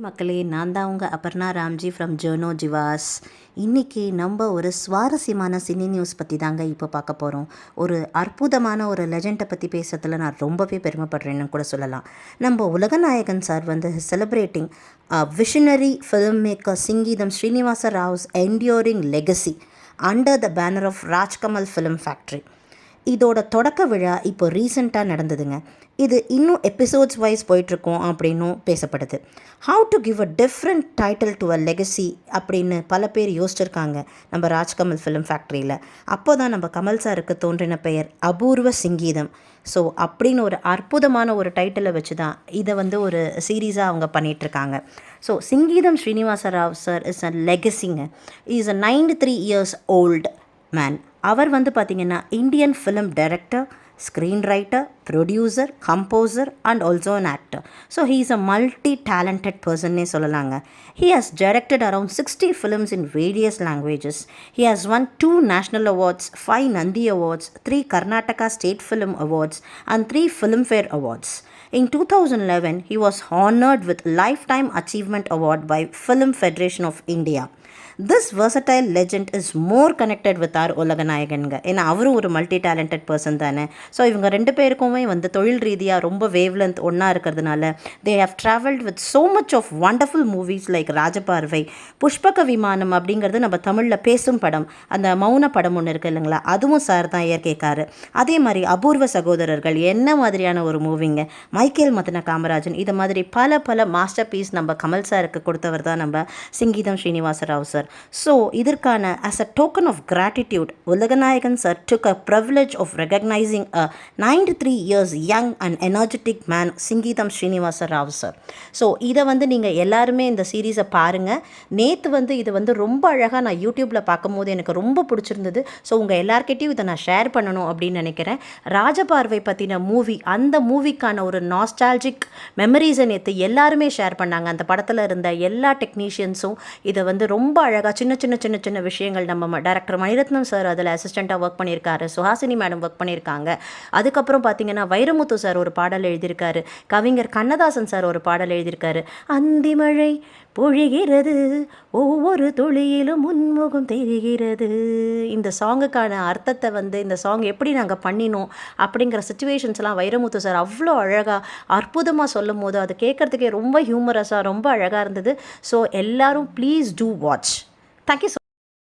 மக்களே, நான் தான் உங்கள் அபர்ணா ராம்ஜி ஃப்ரம் ஜர்னோ ஜிவாஸ். இன்றைக்கி நம்ம ஒரு சுவாரஸ்யமான சினி நியூஸ் பற்றி தாங்க இப்போ பார்க்க போகிறோம். ஒரு அற்புதமான ஒரு லெஜெண்டை பற்றி பேசுறதுல நான் ரொம்பவே பெருமைப்படுறேன்னு கூட சொல்லலாம். நம்ம உலகநாயகன் சார் வந்து celebrating visionary film maker Singeetam Srinivasa Rao's enduring legacy under the banner of Rajkamal film factory. இதோட தொடக்க விழா இப்போ ரீசெண்டாக நடந்ததுங்க. இது இன்னும் எபிசோட்ஸ் வைஸ் போயிட்டுருக்கோம் அப்படின்னும் பேசப்படுது. How to give a different title to a legacy அப்படின்னு பல பேர் யோசிச்சிருக்காங்க நம்ம ராஜ்கமல் ஃபிலிம் ஃபேக்ட்ரியில். அப்போ தான் நம்ம கமல் சாருக்கு தோன்றின பெயர் அபூர்வ சிங்கீதம். ஸோ அப்படின்னு ஒரு அற்புதமான ஒரு டைட்டிலை வச்சு தான் இதை வந்து ஒரு சீரீஸாக அவங்க பண்ணிகிட்ருக்காங்க. So Singeetam Srinivasa Rao sir is a லெகசிங்க. Is a 93 years old man. அவர் வந்து பார்த்திங்கன்னா Indian film director, screen writer, producer, composer and also an actor. So he is a multi talented பர்சன்னே சொல்லலாங்க. He has directed around 60 films in various languages. He has won 2 national awards, 5 Nandi awards, 3 Karnataka State Film Awards and 3 Filmfare Awards. In 2011, he was honored with Lifetime Achievement Award by Film Federation of India. This versatile legend is more connected with our உலகநாயகன்க. ஏன்னா அவரும் ஒரு multi talented person தானே. So இவங்க ரெண்டு பேருக்குமே வந்து தொழில் ரீதியாக ரொம்ப வேவ்லென்த் ஒன்றா இருக்கிறதுனால they have travelled with so much of wonderful movies like Rajaparvai, Pushpaka Vimanam அப்படிங்கிறது நம்ம தமிழில் பேசும் படம், அந்த மௌன படம் ஒன்று இருக்குது இல்லைங்களா, அதுவும் சார் தான் இயற்கைக்காரு. அதே மாதிரி அபூர்வ சகோதரர்கள் என்ன மாதிரியான ஒரு மூவிங்க, மைக்கேல் மதன காமராஜன், இது மாதிரி பல மாஸ்டர் பீஸ் நம்ம கமல் சாருக்கு கொடுத்தவர் தான் நம்ம சிங்கீதம் ஸ்ரீனிவாச ராவ் சார். ஸோ இதற்கான as a token of gratitude, Ulaganayagan sir took a privilege of recognizing a 93 years young and energetic man, சிங்கீதம் Srinivasa Rao sir. So இதை வந்து நீங்கள் எல்லாருமே இந்த சீரீஸை பாருங்கள். நேற்று வந்து இது வந்து ரொம்ப அழகாக நான் யூடியூப்பில் பார்க்கும்போது எனக்கு ரொம்ப பிடிச்சிருந்தது. ஸோ உங்கள் எல்லார்கிட்டையும் இதை நான் ஷேர் பண்ணணும் அப்படின்னு நினைக்கிறேன். ராஜபார்வை பற்றின மூவி, அந்த மூவிக்கான ஒரு நாஸ்டாலஜிக் மெமரிஸை நேற்று எல்லாருமே ஷேர் பண்ணாங்க. அந்த படத்தில் இருந்த எல்லா டெக்னீஷியன்ஸும் இதை வந்து ரொம்ப அழகாக சின்ன விஷயங்கள், நம்ம டைரக்டர் மணிரத்னம் சார் அதில் அசிஸ்டண்ட்டாக ஒர்க் பண்ணியிருக்காரு, சுஹாசினி மேடம் ஒர்க் பண்ணியிருக்காங்க. அதுக்கப்புறம் பார்த்தீங்கன்னா வைரமுத்து சார் ஒரு பாடல் எழுதியிருக்காரு, கவிஞர் கண்ணதாசன் சார் ஒரு பாடல் எழுதியிருக்காரு. அந்திமழை பொழிகிறது, ஒவ்வொரு துளியிலும் முன்முகம் தெரிகிறது. இந்த சாங்குக்கான அர்த்தத்தை வந்து இந்த சாங் எப்படி நாங்கள் பண்ணினோம் அப்படிங்கிற சுச்சுவேஷன்ஸ்லாம் வைரமுத்து சார் அவ்வளோ அழகாக அற்புதமாக சொல்லும் போது அது கேட்குறதுக்கே ரொம்ப ஹியூமரஸாக ரொம்ப அழகாக இருந்தது. ஸோ எல்லாரும் please do watch. Thank you so